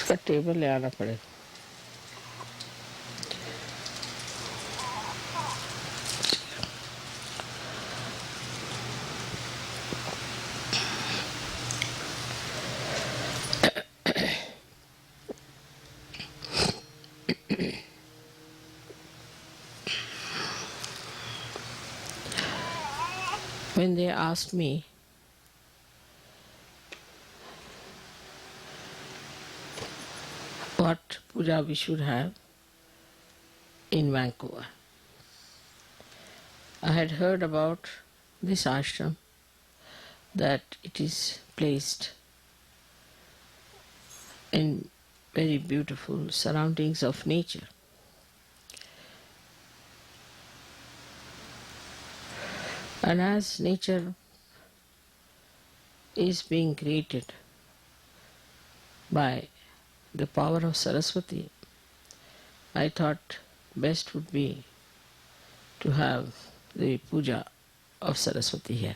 उसका टेबल ले आना पड़ेगा. When they asked me what puja we should have in Vancouver, I had heard about this ashram, that it is placed in very beautiful surroundings of nature. And as nature is being created by the power of Saraswati, I thought best would be to have the puja of Saraswati here.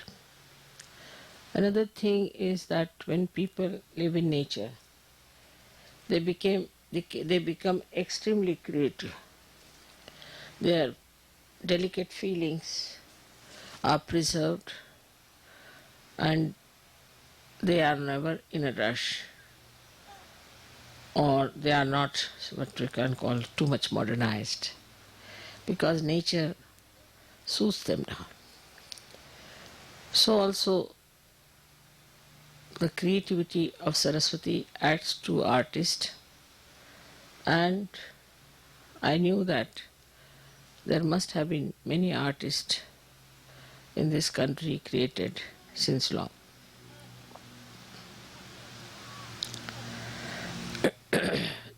Another thing is that when people live in nature, they become extremely creative. Their delicate feelings are preserved and they are never in a rush, or they are not what we can call too much modernized, because nature suits them now. So also the creativity of Saraswati adds to artists, and I knew that there must have been many artists in this country created since long.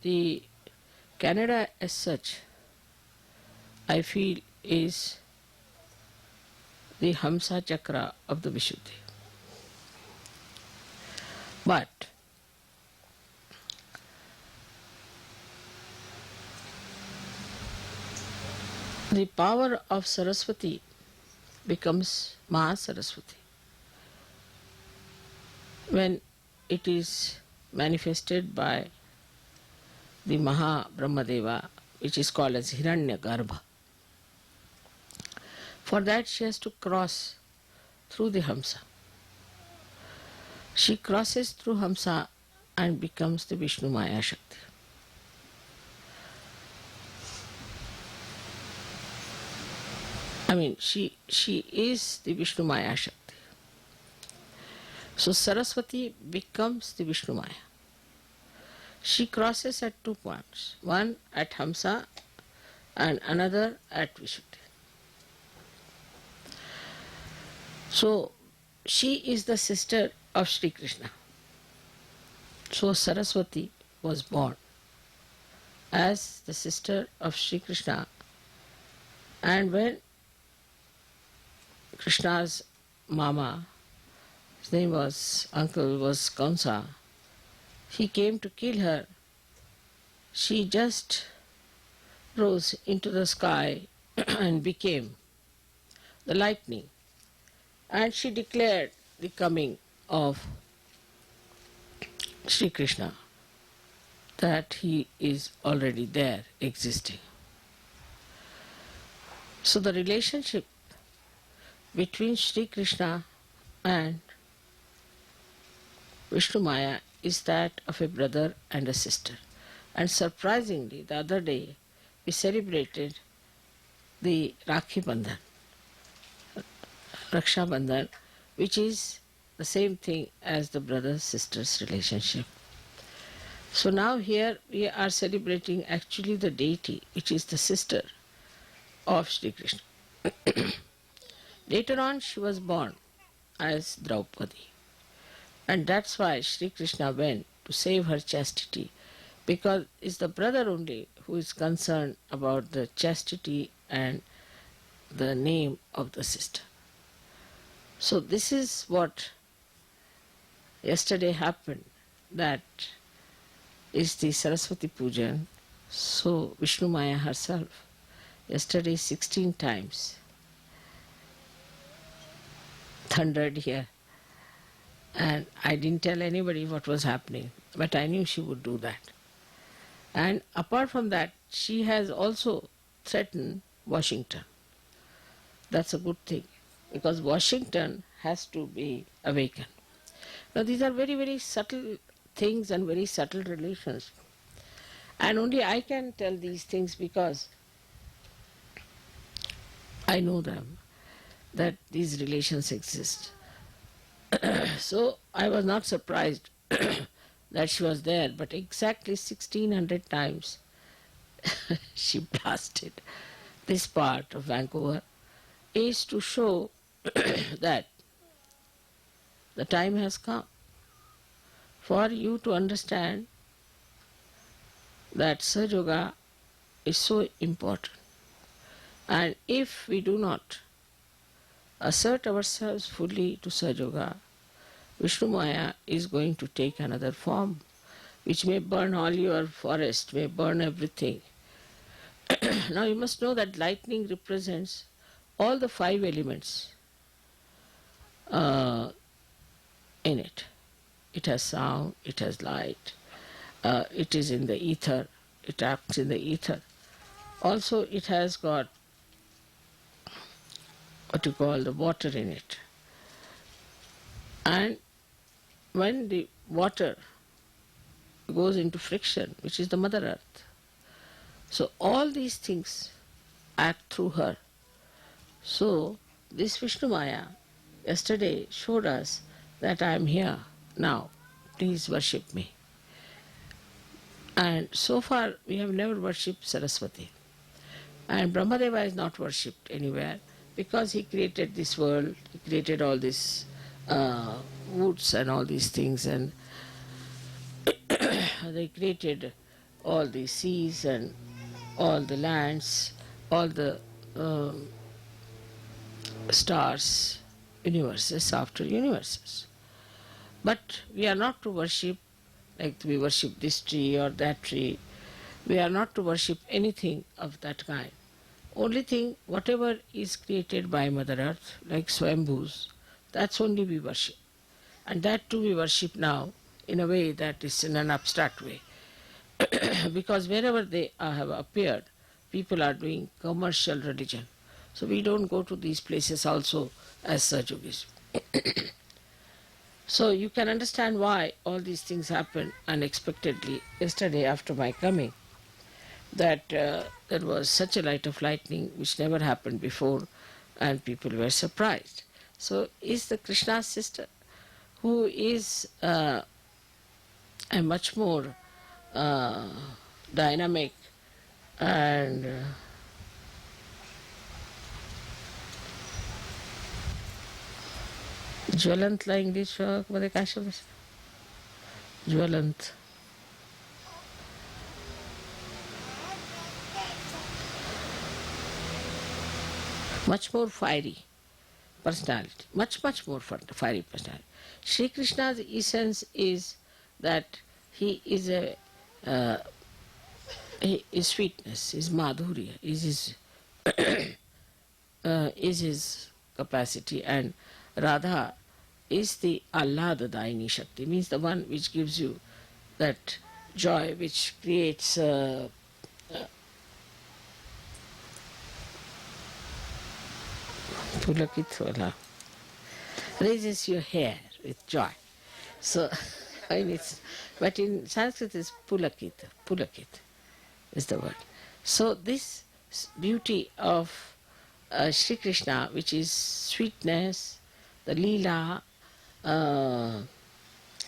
The Canada as such, I feel, is the Hamsa Chakra of the Vishuddhi. But the power of Saraswati becomes Mahasaraswati when it is manifested by the Maha Brahmadeva, which is called as Hiranyagarbha. For that she has to cross through the Hamsa. She crosses through Hamsa and becomes the Vishnumaya Shakti. I mean, she is the Vishnumaya Shakti. So Saraswati becomes the Vishnumaya. She crosses at 2 points, one at Hamsa and another at Vishuddhi. So she is the sister of Shri Krishna. So Saraswati was born as the sister of Shri Krishna, and when Krishna's mama, his name was, uncle was Kamsa, he came to kill her, she just rose into the sky and became the lightning, and she declared the coming of Shri Krishna, that he is already there, existing. So the relationship between Shri Krishna and Vishnumaya is that of a brother and a sister. And surprisingly, the other day we celebrated the Rakhi Bandhan, Raksha Bandhan, which is the same thing as the brother-sister's relationship. So now here we are celebrating actually the deity, which is the sister of Shri Krishna. Later on she was born as Draupadi. And that's why Shri Krishna went to save her chastity, because it's the brother only who is concerned about the chastity and the name of the sister. So this is what yesterday happened, that is the Saraswati Puja. So Vishnumaya herself, yesterday 16 times thundered here. And I didn't tell anybody what was happening, but I knew she would do that. And apart from that, she has also threatened Washington. That's a good thing, because Washington has to be awakened. Now these are very, very subtle things and very subtle relations. And only I can tell these things because I know them, that these relations exist. So I was not surprised that she was there, but exactly 1600 times she blasted this part of Vancouver is to show that the time has come for you to understand that SahajaYoga is so important. And if we do not assert ourselves fully to SahajaYoga, Vishnumaya is going to take another form, which may burn all your forest, may burn everything. Now you must know that lightning represents all the 5 elements in it. It has sound, it has light, it is in the ether, it acts in the ether. Also it has got what you call the water in it. And when the water goes into friction, which is the Mother Earth, so all these things act through her. So this Vishnumaya yesterday showed us that I am here now, please worship me. And so far we have never worshipped Saraswati. And Brahmadeva is not worshipped anywhere because he created this world, he created all these woods and all these things, and they created all the seas and all the lands, all the stars, universes after universes. But we are not to worship like we worship this tree or that tree. We are not to worship anything of that kind. Only thing, whatever is created by Mother Earth, like Swambhus, that's only we worship. And that too we worship now in a way that is in an abstract way. Because wherever they have appeared, people are doing commercial religion. So we don't go to these places also as such yogis. So you can understand why all these things happened unexpectedly yesterday after my coming. That there was such a light of lightning which never happened before, and people were surprised. So is the Krishna's sister, who is a much more dynamic and ज्वलंतला English मध्ये काय शब्द ज्वलंत much more fiery personality, much more fiery personality. Shri Krishna's essence is that he is his sweetness, his madhurya, is his capacity, and Radha is the Allada-dayini Shakti, means the one which gives you that joy, which creates Pulakit raises your hair with joy. So, but in Sanskrit is Pulakit is the word. So this beauty of Shri Krishna, which is sweetness, the Leela,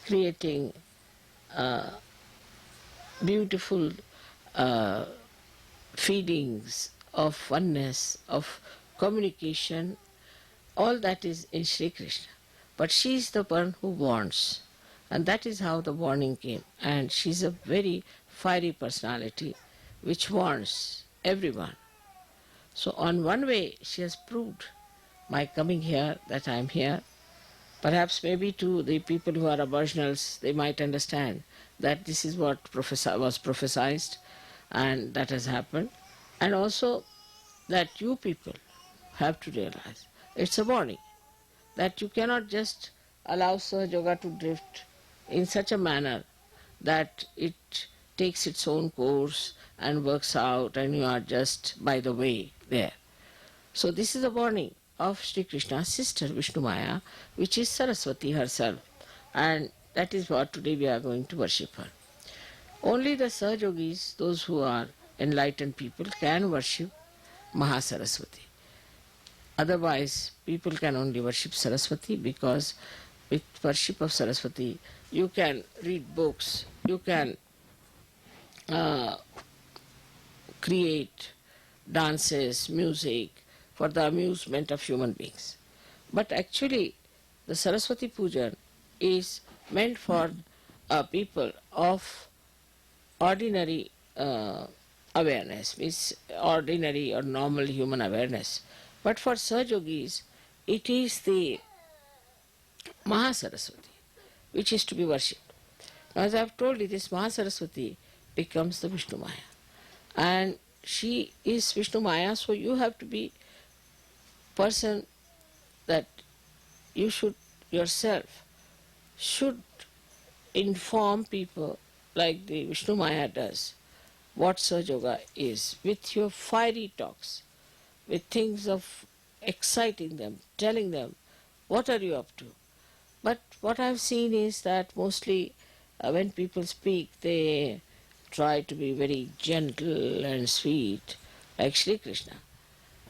creating beautiful feelings of oneness, of communication, all that is in Shri Krishna. But she is the one who warns, and that is how the warning came. And she is a very fiery personality which warns everyone. So on one way she has proved my coming here that I am here. Perhaps maybe to the people who are aboriginals, they might understand that this is what was prophesied and that has happened. And also that you people have to realize it's a warning that you cannot just allow SahajaYoga to drift in such a manner that it takes its own course and works out, and you are just by the way there. So this is the warning of Sri Krishna's sister Vishnumaya, which is Saraswati herself, and that is what today we are going to worship her. Only the SahajaYogis, those who are enlightened people, can worship Mahasaraswati. Otherwise, people can only worship Saraswati, because with worship of Saraswati, you can read books, you can create dances, music for the amusement of human beings. But actually, the Saraswati Puja is meant for people of ordinary awareness, means ordinary or normal human awareness. But for SahajaYogis, it is the Mahasaraswati which is to be worshipped. Now, as I have told you, this Mahasaraswati becomes the Vishnumaya. And she is Vishnumaya, so you have to be person that you should yourself should inform people like the Vishnumaya does what SahajaYoga is, with your fiery talks, with things of exciting them, telling them what are you up to. But what I have seen is that mostly when people speak, they try to be very gentle and sweet, like Shri Krishna.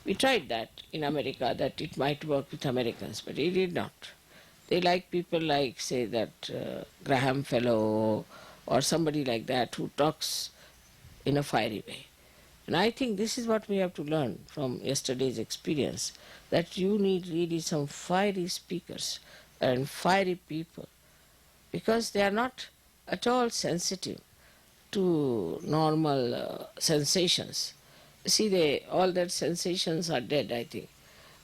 We tried that in America, that it might work with Americans, but it did not. They like people like, say, that Graham Fellow or somebody like that who talks in a fiery way. And I think this is what we have to learn from yesterday's experience, that you need really some fiery speakers and fiery people, because they are not at all sensitive to normal sensations. See, all their sensations are dead, I think.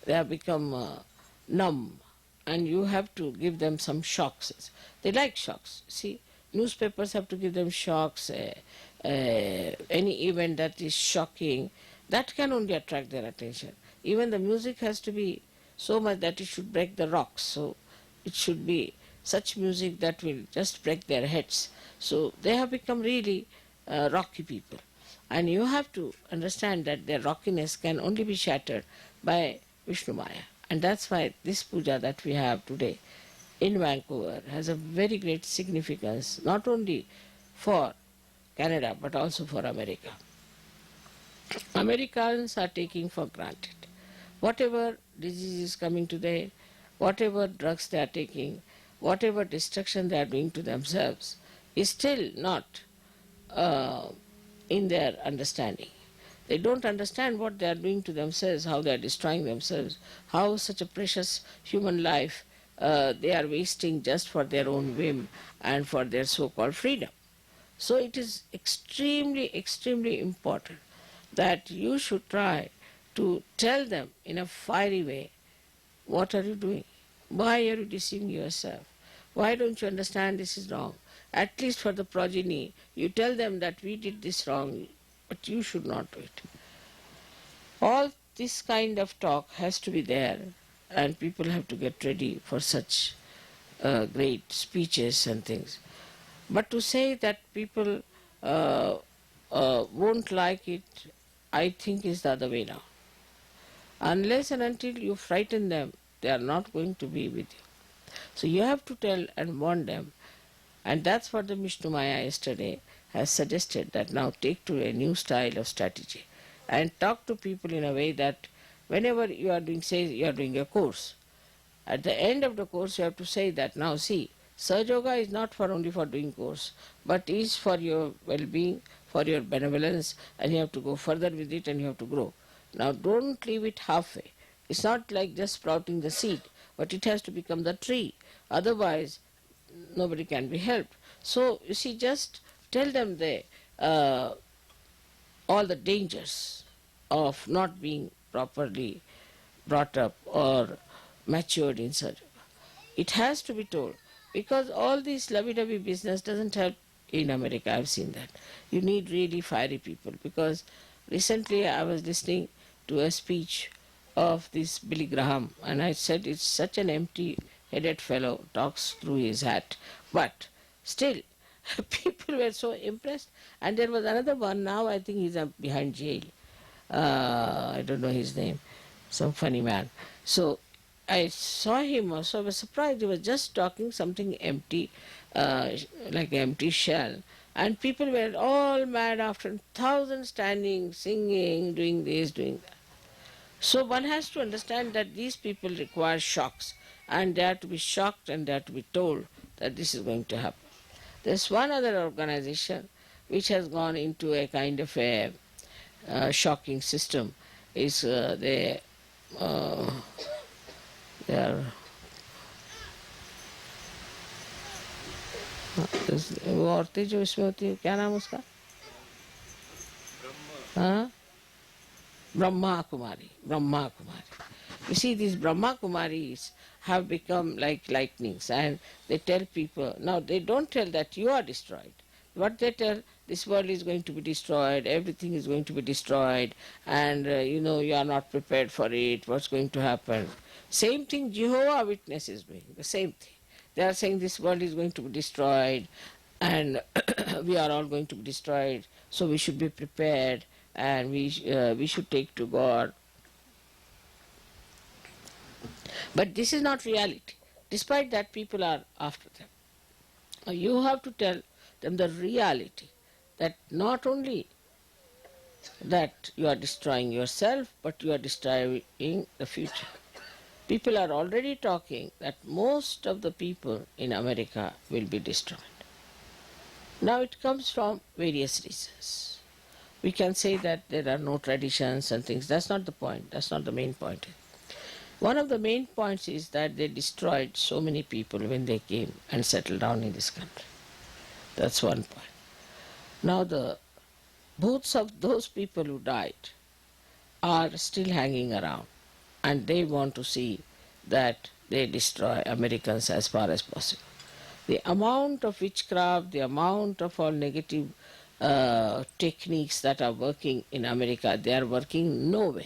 They have become numb, and you have to give them some shocks. They like shocks. See, newspapers have to give them shocks. Any event that is shocking, that can only attract their attention. Even the music has to be so much that it should break the rocks. So it should be such music that will just break their heads. So they have become really rocky people. And you have to understand that their rockiness can only be shattered by Vishnumaya. And that's why this puja that we have today in Vancouver has a very great significance, not only for Canada but also for America. Americans are taking for granted whatever disease is coming to them, whatever drugs they are taking, whatever destruction they are doing to themselves, is still not in their understanding. They don't understand what they are doing to themselves, how they are destroying themselves, how such a precious human life they are wasting just for their own whim and for their so-called freedom. So it is extremely, extremely important that you should try to tell them in a fiery way, what are you doing? Why are you deceiving yourself? Why don't you understand this is wrong? At least for the progeny, you tell them that we did this wrong, but you should not do it. All this kind of talk has to be there, and people have to get ready for such great speeches and things. But to say that people won't like it, I think is the other way now. Unless and until you frighten them, they are not going to be with you. So you have to tell and warn them. And that's what the Vishnumaya yesterday has suggested, that now take to a new style of strategy and talk to people in a way that whenever you are doing, say you are doing a course, at the end of the course you have to say that, now see, SahajaYoga is not for only for doing course, but is for your well-being, for your benevolence, and you have to go further with it and you have to grow. Now don't leave it halfway. It's not like just sprouting the seed, but it has to become the tree. Otherwise, nobody can be helped. So, you see, just tell them all the dangers of not being properly brought up or matured in SahajaYoga. It has to be told, because all this lovey-dovey business doesn't help in America. I've seen that. You need really fiery people, because recently I was listening to a speech of this Billy Graham, and I said it's such an empty-headed fellow, talks through his hat, but still People were so impressed. And there was another one, now I think he's behind jail. I don't know his name, some funny man. So I saw him also, I was surprised. He was just talking something empty, like an empty shell. And people were all mad after, thousands standing, singing, doing this, doing that. So one has to understand that these people require shocks, and they are to be shocked and they are to be told that this is going to happen. There's one other organization which has gone into a kind of a shocking system. Is uh, they are वो औरतें जो इसमें होती है, क्या नाम उसका? हाँ, Brahma Kumari. Brahma Kumari. You see, these Brahma Kumaris have become like lightnings, and they tell people, now they don't tell that you are destroyed. What they tell, this world is going to be destroyed, everything is going to be destroyed, and you are not prepared for it, what's going to happen. Same thing Jehovah Witness is doing, the same thing. They are saying this world is going to be destroyed, and we are all going to be destroyed, so we should be prepared, and we should take to God. But this is not reality. Despite that, people are after them. You have to tell them the reality, that not only that you are destroying yourself, but you are destroying the future. People are already talking that most of the people in America will be destroyed. Now it comes from various reasons. We can say that there are no traditions and things. That's not the point. That's not the main point. One of the main points is that they destroyed so many people when they came and settled down in this country. That's one point. Now the booths of those people who died are still hanging around, and they want to see that they destroy Americans as far as possible. The amount of witchcraft, the amount of all negative techniques that are working in America, they are working nowhere.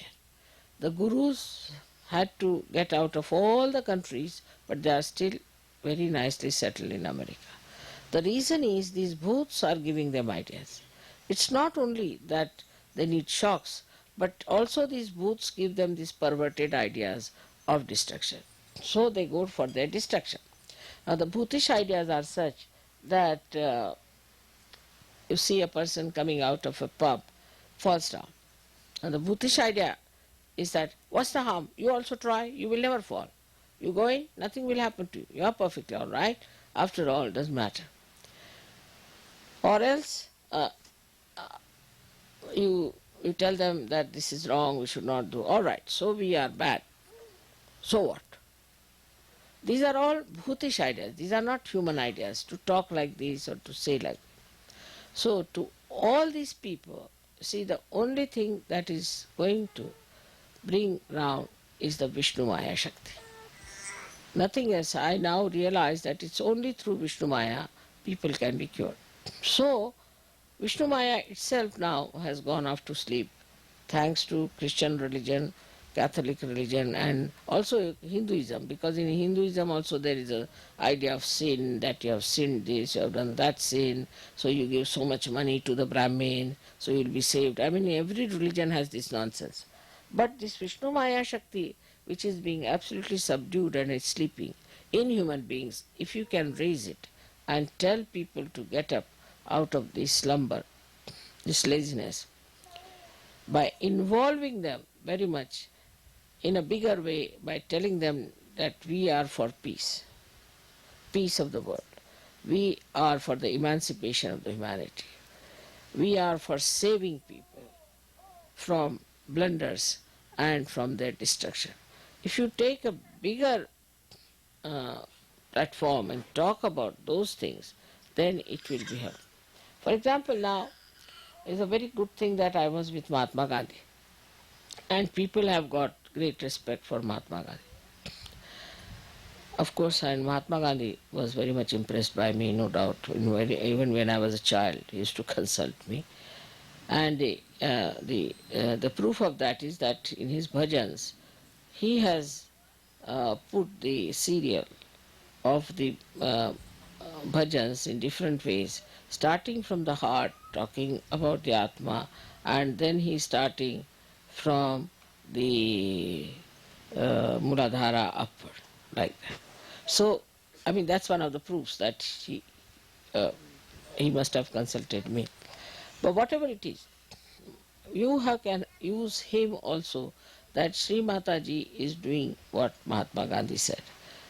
The gurus had to get out of all the countries, but they are still very nicely settled in America. The reason is these booths are giving them ideas. It's not only that they need shocks, but also these booths give them these perverted ideas of destruction. So they go for their destruction. Now the bhoothish ideas are such that you see a person coming out of a pub, falls down. And the bhoothish idea is that, what's the harm? You also try, you will never fall. You go in, nothing will happen to you. You are perfectly all right. After all, it doesn't matter. Or else you tell them that this is wrong, we should not do. All right, so we are bad. So what? These are all bhoothish ideas. These are not human ideas, to talk like this or to say like this. So to all these people, see, the only thing that is going to bring round is the Vishnumaya Shakti. Nothing else. I now realize that it's only through Vishnumaya people can be cured. So Vishnumaya itself now has gone off to sleep, thanks to Christian religion, Catholic religion, and also Hinduism, because in Hinduism also there is an idea of sin, that you have sinned this, you have done that sin, so you give so much money to the Brahmin, so you will be saved. I mean, every religion has this nonsense. But this Vishnumaya Shakti, which is being absolutely subdued and is sleeping in human beings, if you can raise it and tell people to get up out of this slumber, this laziness, by involving them very much in a bigger way, by telling them that we are for peace, peace of the world. We are for the emancipation of the humanity. We are for saving people from blunders and from their destruction. If you take a bigger platform and talk about those things, then it will be helpful. For example, now is a very good thing that I was with Mahatma Gandhi, and people have got great respect for Mahatma Gandhi. Of course, and Mahatma Gandhi was very much impressed by me, no doubt. Even when I was a child, he used to consult me. And the proof of that is that in his bhajans, he has put the serial of the bhajans in different ways, starting from the heart, talking about the Atma, and then he's starting from the Muladhara upward, like that. So, I mean, that's one of the proofs that uh, he must have consulted me. But whatever it is, can use him also, that Sri Mataji is doing what Mahatma Gandhi said.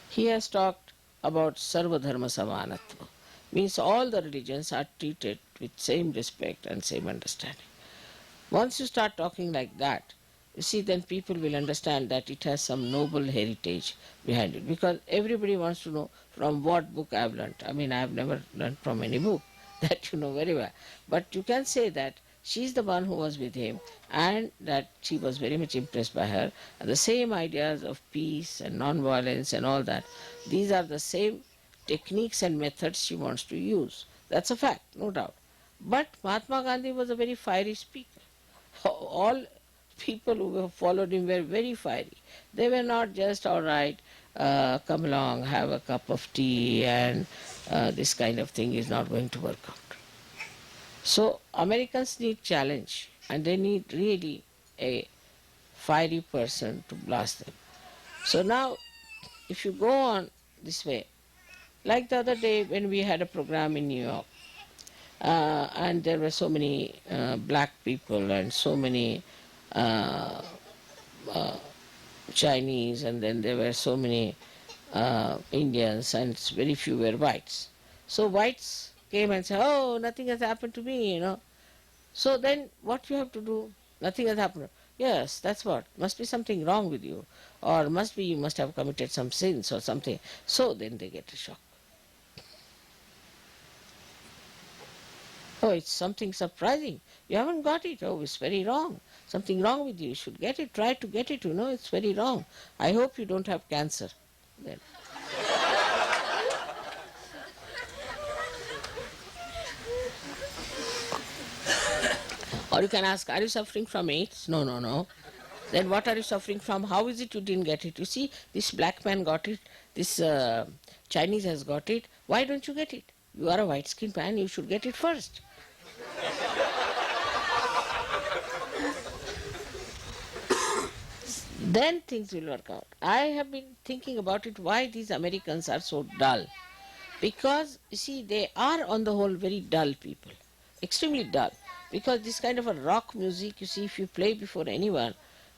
He has talked about Sarva Dharma Samanatva, means all the religions are treated with same respect and same understanding. Once you start talking like that, you see, then people will understand that it has some noble heritage behind it. Because everybody wants to know from what book I have learnt. I mean, I have never learnt from any book, that you know very well. But you can say that she is the one who was with him, and that she was very much impressed by her. And the same ideas of peace and non-violence and all that, these are the same techniques and methods she wants to use. That's a fact, no doubt. But Mahatma Gandhi was a very fiery speaker. All people who followed him were very fiery. They were not just, all right, come along, have a cup of tea, and this kind of thing is not going to work out. So Americans need challenge, and they need really a fiery person to blast them. So now, if you go on this way, like the other day when we had a program in New York, and there were so many black people and so many uh, uh, Chinese, and then there were so many Indians, and very few were whites. So whites came and said, "Oh, nothing has happened to me, you know." So then what you have to do? Nothing has happened. Yes, that's what. Must be something wrong with you, or must be you must have committed some sins or something. So then they get a shock. Oh, it's something surprising. You haven't got it. Oh, it's very wrong. Something wrong with you. You should get it. Try to get it. You know, it's very wrong. I hope you don't have cancer. Then. Or you can ask, are you suffering from AIDS? No, no, no. Then what are you suffering from? How is it you didn't get it? You see, this black man got it. This Chinese has got it. Why don't you get it? You are a white-skinned man. You should get it first. Then things will work out. I have been thinking about it, why these Americans are so dull. Because, you see, they are on the whole very dull people, extremely dull. Because this kind of a rock music, you see, if you play before anyone,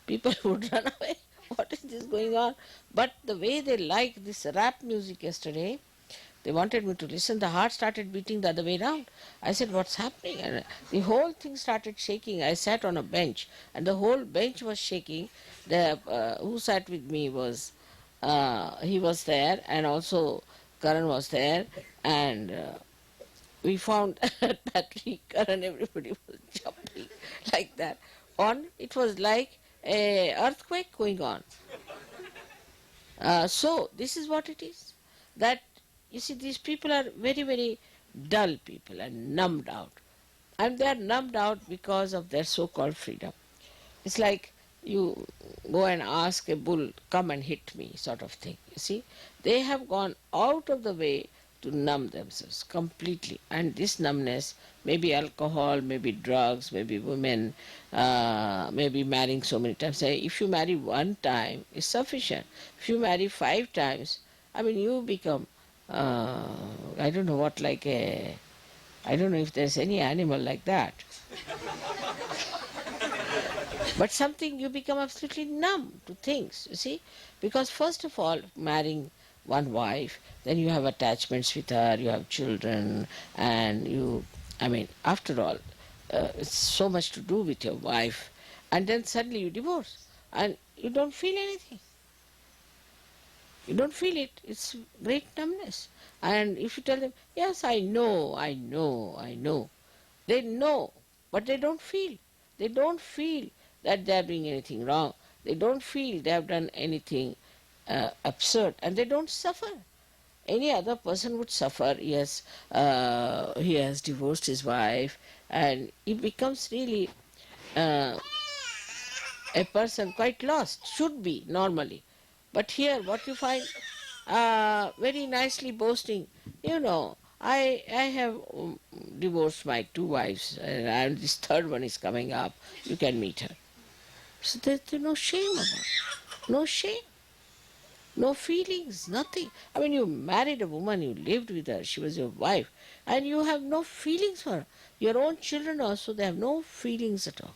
people would run away. What is this going on? But the way they like this rap music yesterday, they wanted me to listen. The heart started beating the other way round. I said, what's happening? And the whole thing started shaking. I sat on a bench, and the whole bench was shaking. The who sat with me was, he was there, and also Karan was there, and we found that Karan, everybody was jumping like that. It was like a earthquake going on. So this is what it is. That you see, these people are very, very dull people and numbed out. And they are numbed out because of their so-called freedom. It's like you go and ask a bull, come and hit me, sort of thing. You see, they have gone out of the way to numb themselves completely. And this numbness, maybe alcohol, maybe drugs, maybe women, maybe marrying so many times. Say, if you marry one time, it's sufficient. If you marry 5 times, I mean, you become I don't know what, I don't know if there's any animal like that. But something, you become absolutely numb to things, you see. Because first of all, marrying one wife, then you have attachments with her, you have children, and after all, it's so much to do with your wife. And then suddenly you divorce, and you don't feel anything. You don't feel it. It's great numbness. And if you tell them, yes, I know, I know, I know, they know, but they don't feel. They don't feel that they are doing anything wrong. They don't feel they have done anything absurd, and they don't suffer. Any other person would suffer. Yes, he has divorced his wife, and he becomes really a person quite lost, should be normally. But here, what you find, very nicely boasting, I have divorced my 2 wives, and this third one is coming up. You can meet her. So there's no shame about it. No shame. No feelings, nothing. I mean, you married a woman, you lived with her, she was your wife, and you have no feelings for her. Your own children also, they have no feelings at all.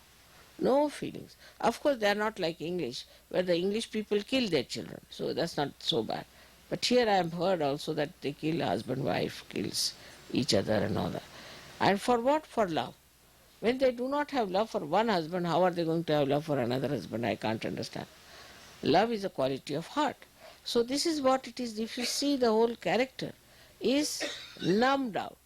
No feelings. Of course, they are not like English, where the English people kill their children, so that's not so bad. But here I have heard also that they kill husband, wife, kills each other and all that. And for what? For love. When they do not have love for one husband, how are they going to have love for another husband? I can't understand. Love is a quality of heart. So this is what it is. If you see, the whole character is numbed out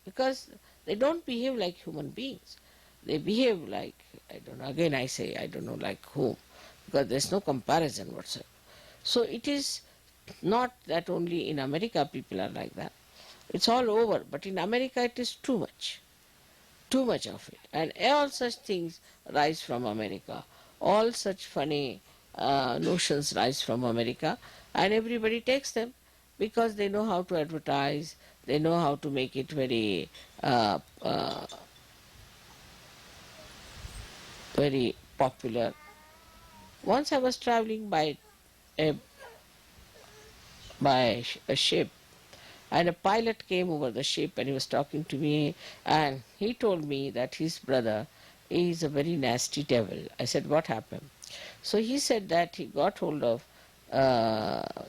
because they don't behave like human beings. They behave like, I don't know, again I say, I don't know like whom, because there's no comparison whatsoever. So it is not that only in America people are like that. It's all over, but in America it is too much of it. And all such things rise from America. All such funny notions rise from America, and everybody takes them because they know how to advertise, they know how to make it very very popular. Once I was traveling a, a ship, and a pilot came over the ship and he was talking to me, and he told me that his brother is a very nasty devil. I said, what happened? So he said that he got hold of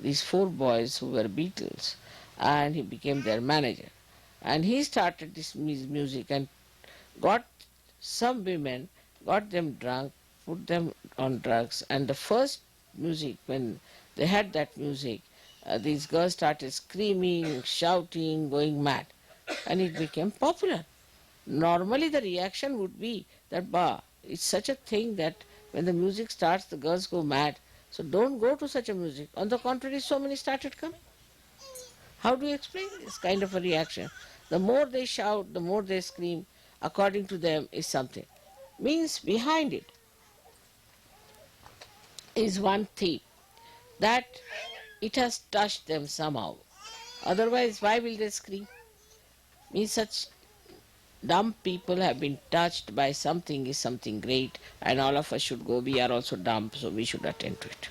these 4 boys who were Beatles, and he became their manager. And he started this music and got some women, got them drunk, put them on drugs, and the first music, when they had that music, these girls started screaming, shouting, going mad, and it became popular. Normally the reaction would be that, bah, it's such a thing that when the music starts the girls go mad, so don't go to such a music. On the contrary, so many started coming. How do you explain this kind of a reaction? The more they shout, the more they scream, according to them is something. Means behind it is one thing, that it has touched them somehow. Otherwise, why will they scream? Means such dumb people have been touched by something is something great, and all of us should go. We are also dumb, so we should attend to it.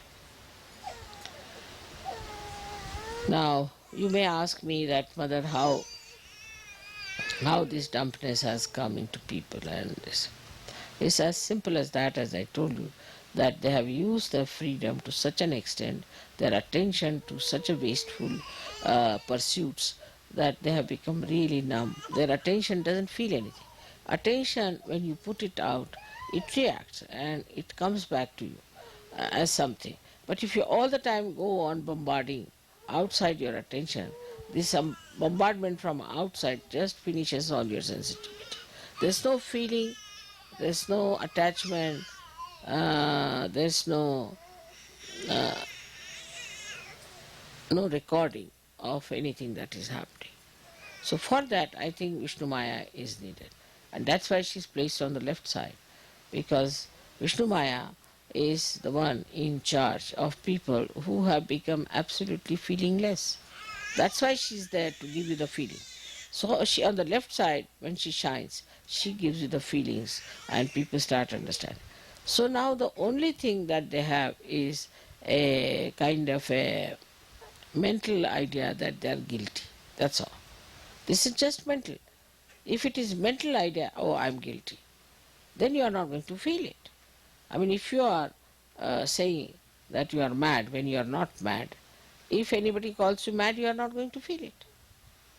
Now, you may ask me that, Mother, how this dumbness has come into people, and this. It's as simple as that, as I told you, that they have used their freedom to such an extent, their attention to such a wasteful pursuits, that they have become really numb. Their attention doesn't feel anything. Attention, when you put it out, it reacts and it comes back to you as something. But if you all the time go on bombarding outside your attention, this bombardment from outside just finishes all your sensitivity. There's no feeling, there's no attachment, there's no recording of anything that is happening. So for that, I think Vishnumaya is needed. And that's why she's placed on the left side, because Vishnumaya is the one in charge of people who have become absolutely feelingless. That's why she's there, to give you the feeling. So she, on the left side, when she shines, she gives you the feelings and people start understanding. So now the only thing that they have is a kind of a mental idea that they are guilty. That's all. This is just mental. If it is mental idea, oh, I'm guilty, then you are not going to feel it. I mean, if you are saying that you are mad when you are not mad, if anybody calls you mad, you are not going to feel it.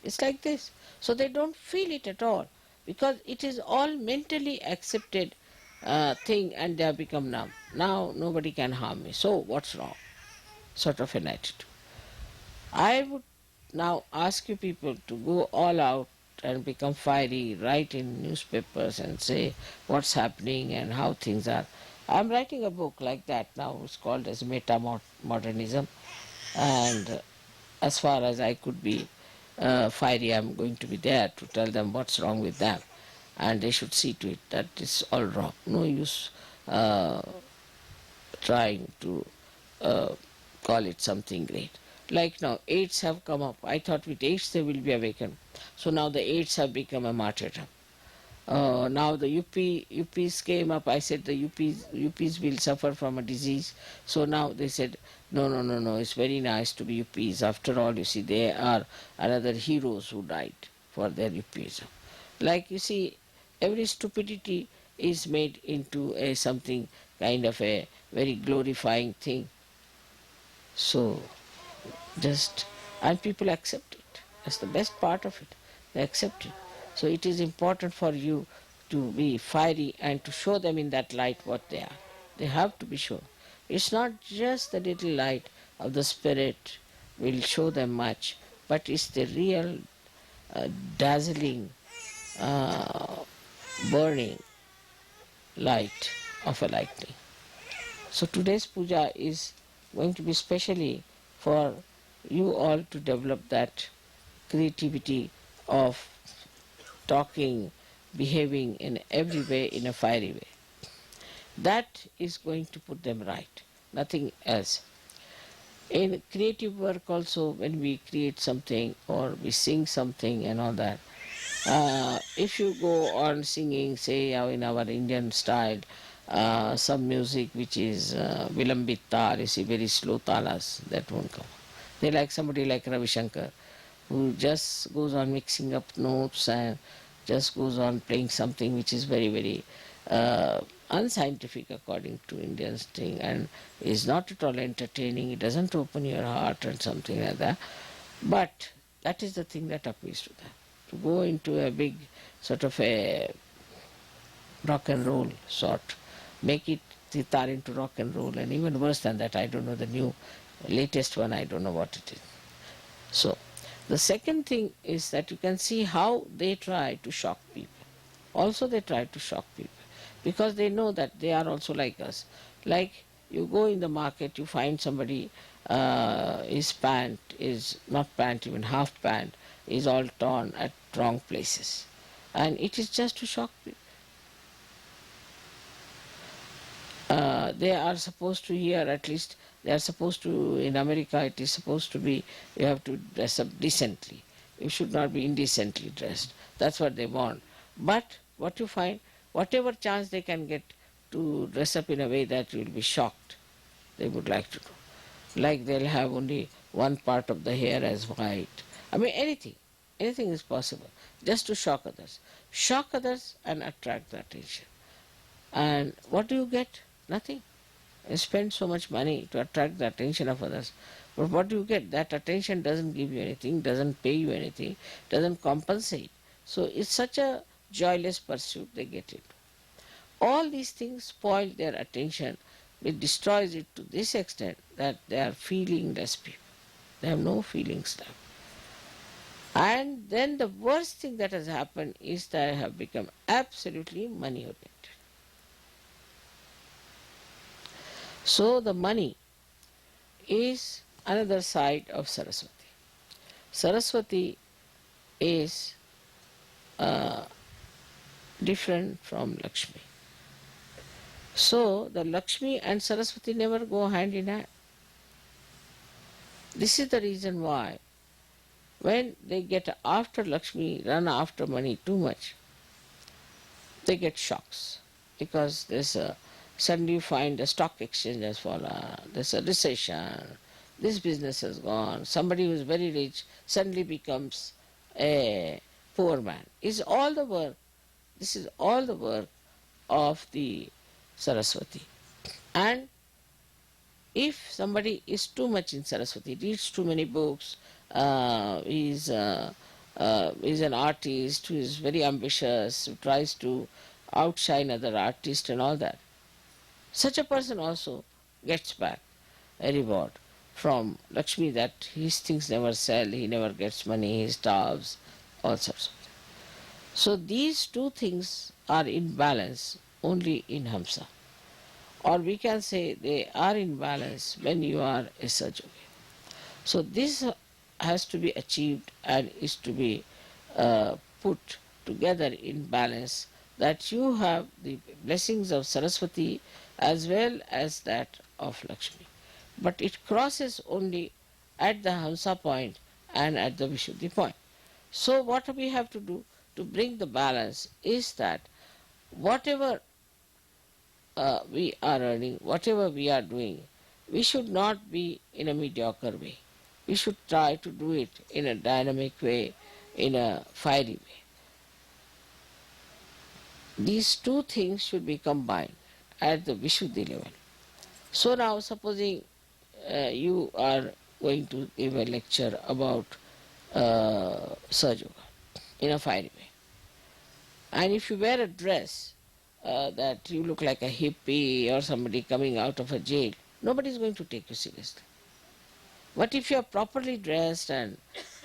It's like this. So they don't feel it at all, because it is all mentally accepted thing, and they have become numb. Now nobody can harm me, so what's wrong? Sort of an attitude. I would now ask you people to go all out and become fiery, write in newspapers and say what's happening and how things are. I'm writing a book like that now. It's called as Meta-Modernism, and as far as I could be fiery, I'm going to be there to tell them what's wrong with them, and they should see to it that it's all wrong. No use trying to call it something great. Like now, AIDS have come up. I thought with AIDS they will be awakened. So now the AIDS have become a martyrdom. Now the UPs came up. I said the UPs will suffer from a disease. So now they said, no, no, no, no. It's very nice to be UPs. After all, you see, they are another heroes who died for their UPism. Like you see, every stupidity is made into a something kind of a very glorifying thing. So just, and people accept it. That's the best part of it. They accept it. So it is important for you to be fiery and to show them in that light what they are. They have to be shown. It's not just the little light of the spirit will show them much, but it's the real dazzling, uh, burning light of a lightning. So today's puja is going to be specially for you all to develop that creativity of talking, behaving in every way in a fiery way. That is going to put them right, nothing else. In creative work also, when we create something or we sing something and all that, if you go on singing, say in our Indian style, some music which is vilambit tal, you see very slow talas, that won't come. They like somebody like Ravi Shankar, who just goes on mixing up notes and just goes on playing something which is very, very unscientific according to Indians thing, and is not at all entertaining. It doesn't open your heart and something like that. But that is the thing that appeals to them. To go into a big sort of a rock and roll sort, make it sitar into rock and roll, and even worse than that, I don't know the new latest one, I don't know what it is. So the second thing is that you can see how they try to shock people. Also they try to shock people because they know that they are also like us. Like you go in the market, you find somebody, his pant is not pant, even half pant is all torn at wrong places. And it is just to shock people. They are supposed to here, at least they are supposed to, in America it is supposed to be, you have to dress up decently. You should not be indecently dressed. That's what they want. But what you find, whatever chance they can get to dress up in a way that you will be shocked, they would like to do. Like they'll have only one part of the hair as white. I mean anything. Anything is possible. Just to shock others. Shock others and attract the attention. And what do you get? Nothing. You spend so much money to attract the attention of others. But what do you get? That attention doesn't give you anything, doesn't pay you anything, doesn't compensate. So it's such a joyless pursuit they get into. All these things spoil their attention. It destroys it to this extent that they are feelingless people. They have no feelings left. And then the worst thing that has happened is that they have become absolutely money oriented. So the money is another side of Saraswati. Saraswati is different from Lakshmi. So the Lakshmi and Saraswati never go hand in hand. This is the reason why when they get after Lakshmi, run after money too much, they get shocks because suddenly you find the stock exchange has fallen, there's a recession, this business has gone, somebody who is very rich suddenly becomes a poor man. This is all the work of the Saraswati. And if somebody is too much in Saraswati, reads too many books, is an artist who is very ambitious, who tries to outshine other artists and all that, such a person also gets back a reward from Lakshmi that his things never sell, he never gets money, he starves, all sorts of things. So these two things are in balance only in Hamsa. Or we can say they are in balance when you are a SahajaYogi. So this has to be achieved and is to be put together in balance, that you have the blessings of Saraswati as well as that of Lakshmi. But it crosses only at the Hamsa point and at the Vishuddhi point. So what we have to do to bring the balance is that whatever we are earning, whatever we are doing, we should not be in a mediocre way. We should try to do it in a dynamic way, in a fiery way. These two things should be combined at the Vishuddhi level. So now supposing you are going to give a lecture about SahajaYoga in a fiery way. And if you wear a dress that you look like a hippie or somebody coming out of a jail, nobody is going to take you seriously. But if you are properly dressed and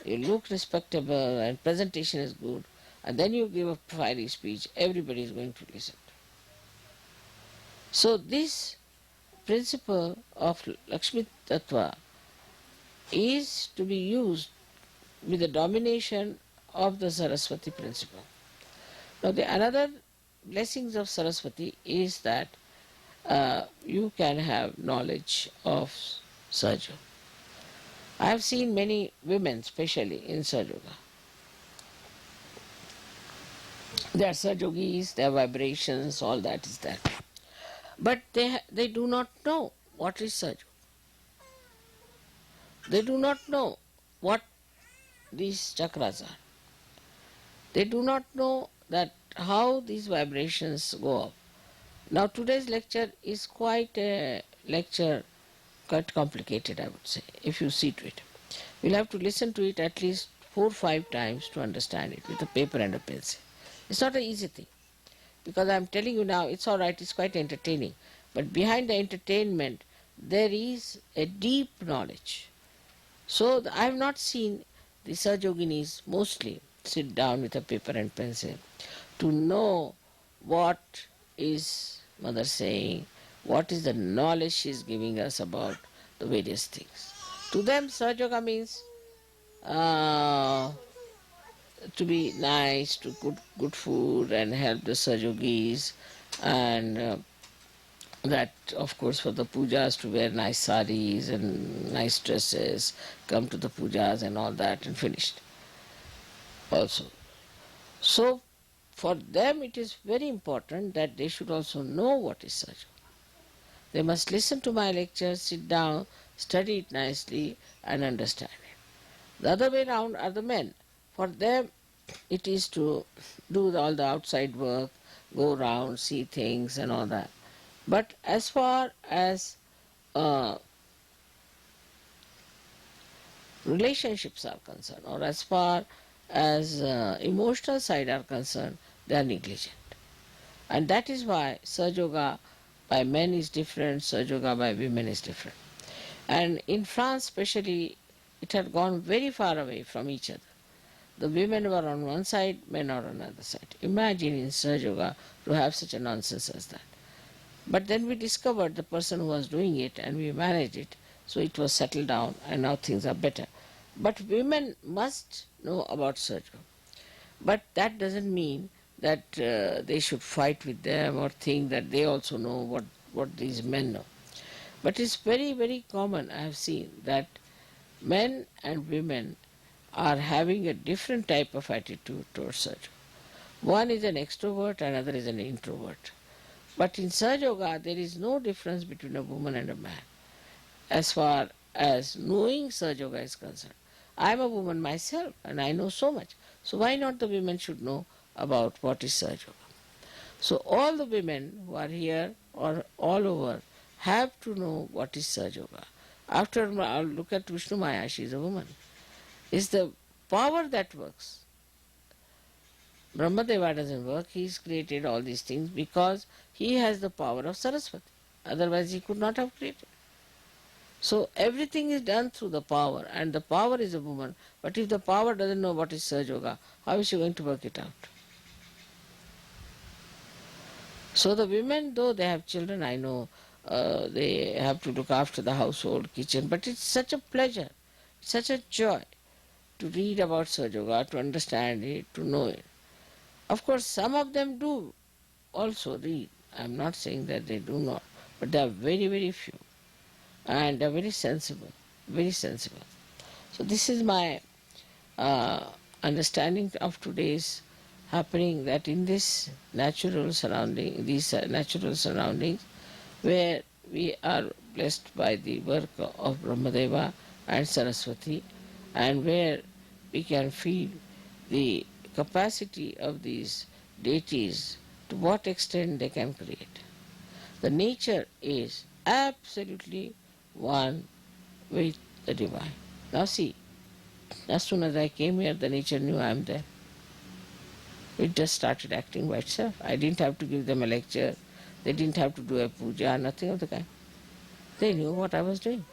you look respectable and presentation is good, and then you give a fiery speech, everybody is going to listen. So this principle of Lakshmi Tattva is to be used with the domination of the Saraswati principle. Now the another blessings of Saraswati is that you can have knowledge of SahajaYoga. I have seen many women, especially in SahajaYoga. They are SahajaYogis, their vibrations, all that is there. But they do not know what is SahajaYoga. They do not know what these chakras are. They do not know that how these vibrations go up. Now today's lecture is quite a lecture, quite complicated I would say, if you see to it. We'll have to listen to it at least 4 or 5 times to understand it with a paper and a pencil. It's not an easy thing. Because I'm telling you now, it's alright, it's quite entertaining. But behind the entertainment, there is a deep knowledge. So I have not seen the Sahajayoginis mostly sit down with a paper and pencil to know what is Mother saying, what is the knowledge she is giving us about the various things. To them, SahajaYoga means to be nice, to cook good food and help the Sahajogis, and that of course for the pujas to wear nice saris and nice dresses, come to the pujas and all that, and finished also. So for them it is very important that they should also know what is SahajaYoga. They must listen to my lectures, sit down, study it nicely and understand it. The other way around are the men. For them it is to do all the outside work, go around, see things and all that. But as far as relationships are concerned, or as far as emotional side are concerned, they are negligent. And that is why SahajaYoga by men is different, SahajaYoga by women is different. And in France especially, it had gone very far away from each other. The women were on one side, men are on the other side. Imagine in SahajaYoga to have such a nonsense as that. But then we discovered the person who was doing it and we managed it, so it was settled down and now things are better. But women must know about SahajaYoga. But that doesn't mean that they should fight with them or think that they also know what these men know. But it's very, very common, I have seen, that men and women are having a different type of attitude towards SahajaYoga. One is an extrovert, another is an introvert. But in SahajaYoga, there is no difference between a woman and a man as far as knowing SahajaYoga is concerned. I am a woman myself and I know so much. So why not the women should know about what is SahajaYoga? So all the women who are here or all over have to know what is SahajaYoga. After I'll look at Vishnumaya, she is a woman. It's the power that works. Brahmadeva doesn't work, he's created all these things because he has the power of Saraswati. Otherwise he could not have created. So everything is done through the power, and the power is a woman. But if the power doesn't know what is SahajaYoga, how is she going to work it out? So the women, though they have children, I know they have to look after the household, kitchen, but it's such a pleasure, such a joy to read about SahajaYoga, to understand it, to know it. Of course, some of them do also read. I'm not saying that they do not, but they are very, very few. And they are very sensible, very sensible. So this is my understanding of today's happening, that in this natural surrounding, these natural surroundings, where we are blessed by the work of Brahmadeva and Saraswati, and where we can feel the capacity of these deities, to what extent they can create. The nature is absolutely one with the divine. Now see, as soon as I came here, the nature knew I am there. It just started acting by itself. I didn't have to give them a lecture. They didn't have to do a puja, nothing of the kind. They knew what I was doing.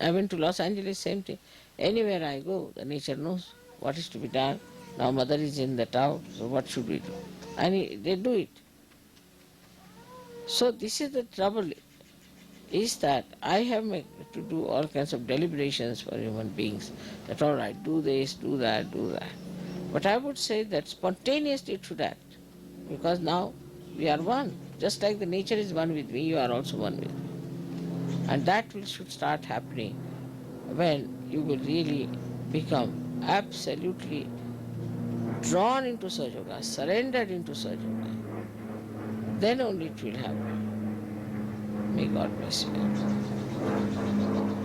I went to Los Angeles, same thing. Anywhere I go, the nature knows what is to be done. Now mother is in the town, so what should we do? And they do it. So this is the trouble, is that I have to do all kinds of deliberations for human beings, that all right, do this, do that, do that. But I would say that spontaneously it should act, because now we are one. Just like the nature is one with me, you are also one with me. And that should start happening when you will really become absolutely drawn into SahajaYoga, surrendered into SahajaYoga. Then only it will happen. May God bless you.